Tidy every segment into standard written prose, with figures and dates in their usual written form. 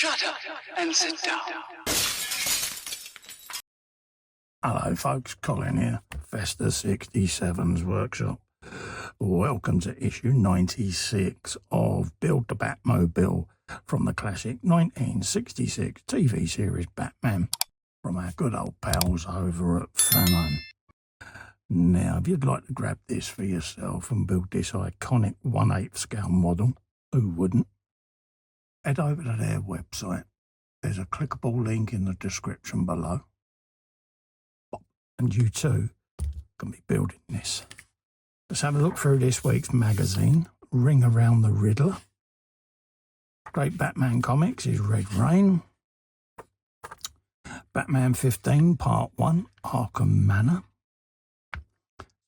Shut up and sit down. Hello folks, Colin here, Festa 67's workshop. Welcome to issue 96 of Build the Batmobile from the classic 1966 TV series Batman from our good old pals over at Fanhome. Now, if you'd like to grab this for yourself and build this iconic 1/8 scale model, who wouldn't? Head over to their website. There's a clickable link in the description below. And you too can be building this. Let's have a look through this week's magazine. Ring Around the Riddler. Great Batman Comics is Red Rain. Batman 15 Part 1, Arkham Manor.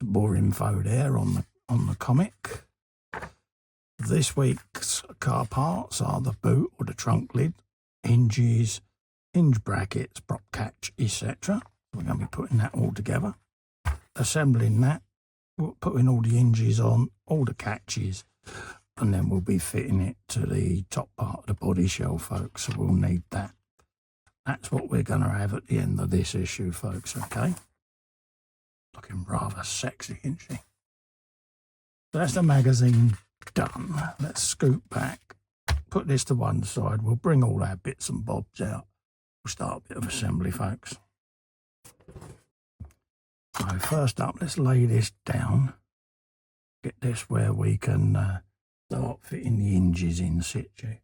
More info there on the comic. This week's car parts are the boot or the trunk lid, hinges, hinge brackets, prop catch, etc. We're going to be putting that all together, assembling that, putting all the hinges on, all the catches, and then we'll be fitting it to the top part of the body shell, folks, so we'll need that. That's what we're going to have at the end of this issue, folks, okay? Looking rather sexy, isn't she? So that's the magazine done. Let's scoot back, put this to one side. We'll bring all our bits and bobs out. We'll start a bit of assembly, folks. So first up, let's lay this down. Get this where we can start fitting the hinges in situ.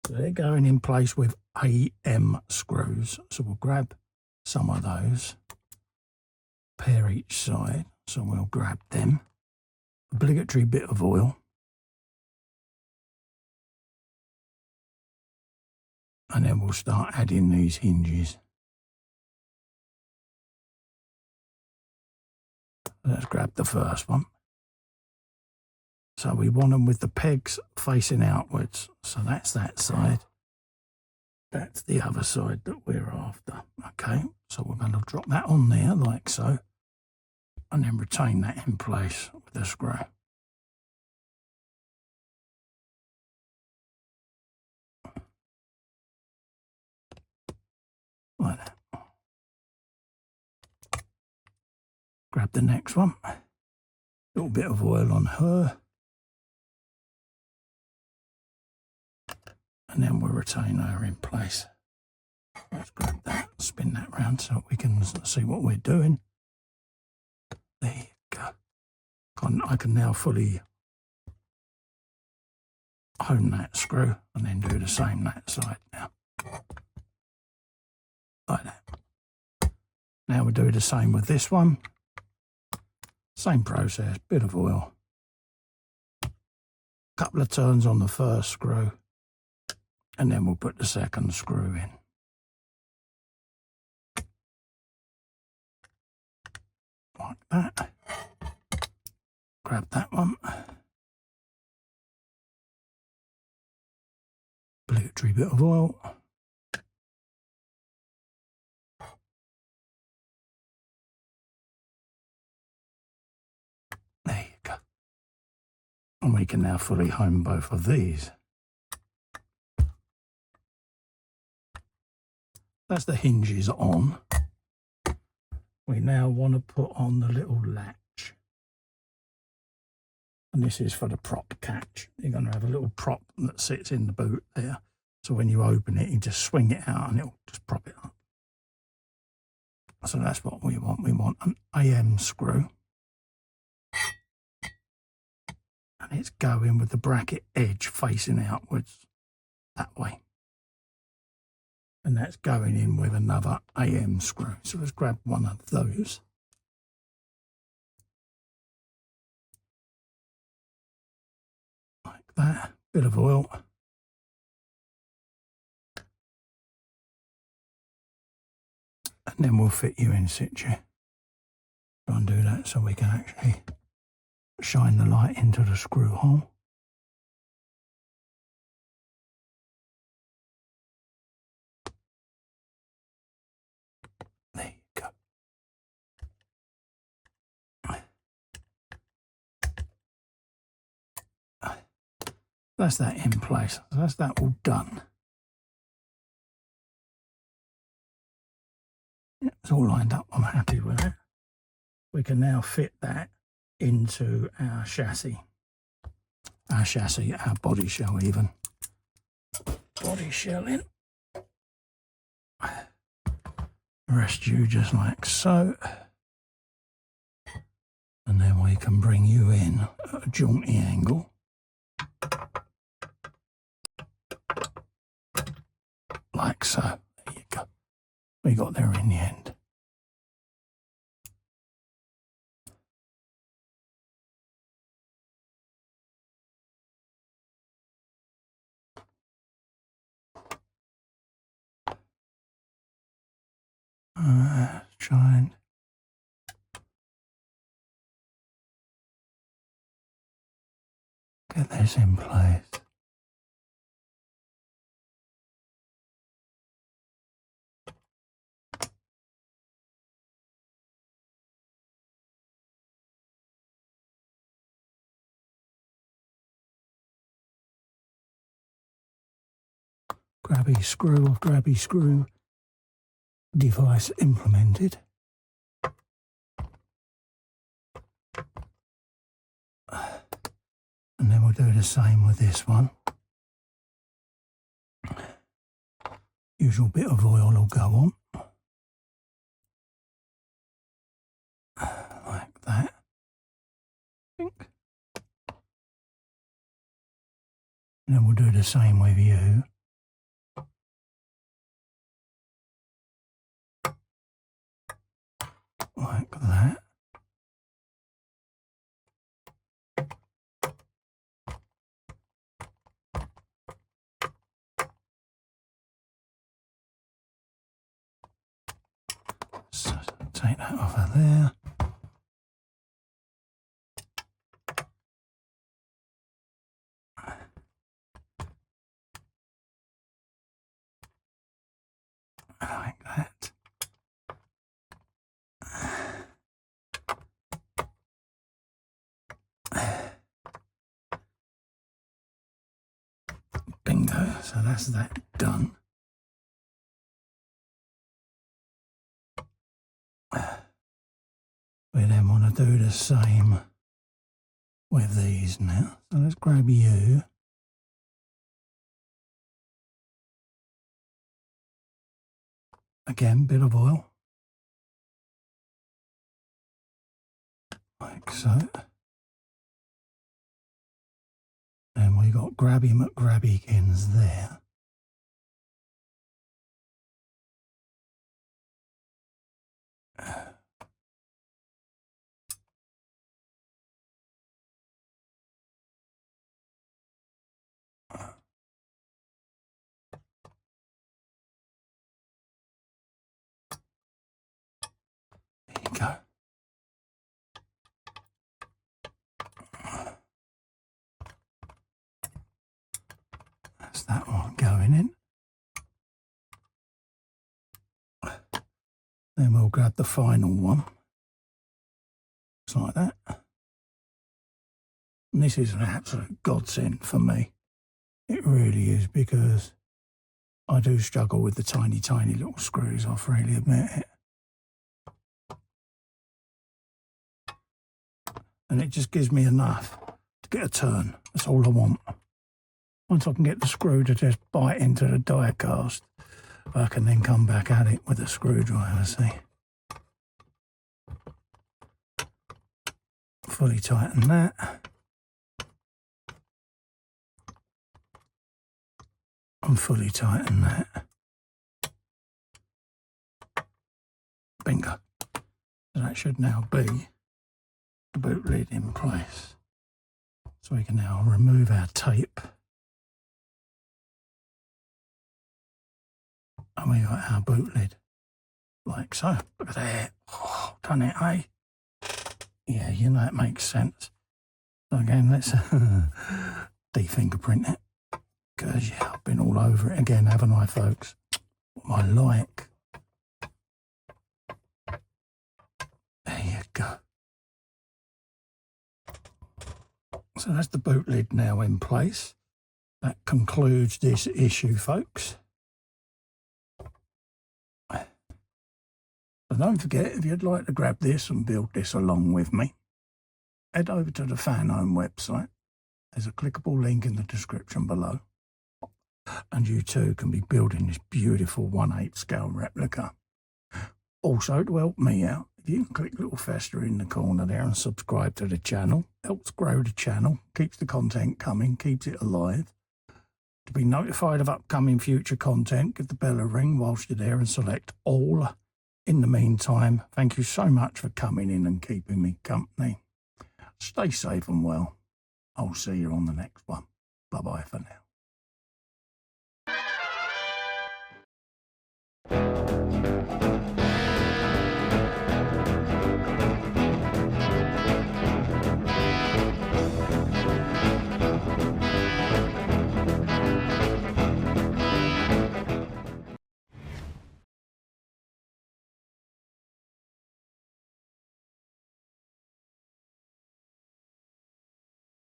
So they're going in place with AM screws. So we'll grab some of those, pair each side. So we'll grab them. Obligatory bit of oil. And then we'll start adding these hinges. Let's grab the first one. So we want them with the pegs facing outwards. So that's that side. That's the other side that we're after. Okay, so we're going to drop that on there like so. And then retain that in place with the screw. Like that. Grab the next one. A little bit of oil on her. And then we'll retain her in place. Let's grab that, spin that round so we can see what we're doing. There you go. I can now fully hone that screw and then do the same that side now. Like that. Now we do the same with this one. Same process, bit of oil. Couple of turns on the first screw. And then we'll put the second screw in. Like that. Grab that one. Obligatory bit of oil. There you go. And we can now fully home both of these. That's the hinges on. We now want to put on the little latch. And this is for the prop catch. You're going to have a little prop that sits in the boot there. So when you open it, you just swing it out and it'll just prop it up. So that's what we want. We want an AM screw. And it's going with the bracket edge facing outwards that way. And that's going in with another AM screw. So let's grab one of those. Like that. Bit of oil. And then we'll fit you in situ. Try and do that so we can actually shine the light into the screw hole. There you go. That's that in place. That's that all done. It's all lined up. I'm happy with it. We can now fit that into our chassis. Our body shell even. Body shelling. Rest you just like so. And then we can bring you in at a jaunty angle. Like so. There you go. We got there in the end. Try and get this in place. Grabby screw device implemented. And then we'll do the same with this one. Usual bit of oil will go on. Like that. And then we'll do the same with you. Like that. So take that off of there. Like that. Bingo, so that's that done. We then want to do the same with these now. So let's grab you. Again, bit of oil. Like so. Then we got Grabby McGrabbykins there. There you go. That's that one going in. Then we'll grab the final one. Just like that. And this is an absolute godsend for me. It really is, because I do struggle with the tiny, tiny little screws, I freely admit it. And it just gives me enough to get a turn. That's all I want. Once I can get the screw to just bite into the die cast, I can then come back at it with a screwdriver, see. Fully tighten that. And fully tighten that. Bingo. So that should now be the boot lid in place. So we can now remove our tape. And we got our boot lid, like so. Look at that. Oh, done it, eh? Yeah, you know it makes sense. So again, let's de-fingerprint it. Because, yeah, I've been all over it again, haven't I, folks? What I like. There you go. So that's the boot lid now in place. That concludes this issue, folks. So don't forget, if you'd like to grab this and build this along with me, head over to the Fanhome website. There's a clickable link in the description below. And you too can be building this beautiful 1/8 scale replica. Also, to help me out, if you can click little fester in the corner there and subscribe to the channel, helps grow the channel, keeps the content coming, keeps it alive. To be notified of upcoming future content, give the bell a ring whilst you're there and select all. In the meantime, thank you so much for coming in and keeping me company. Stay safe and well. I'll see you on the next one. Bye-bye for now.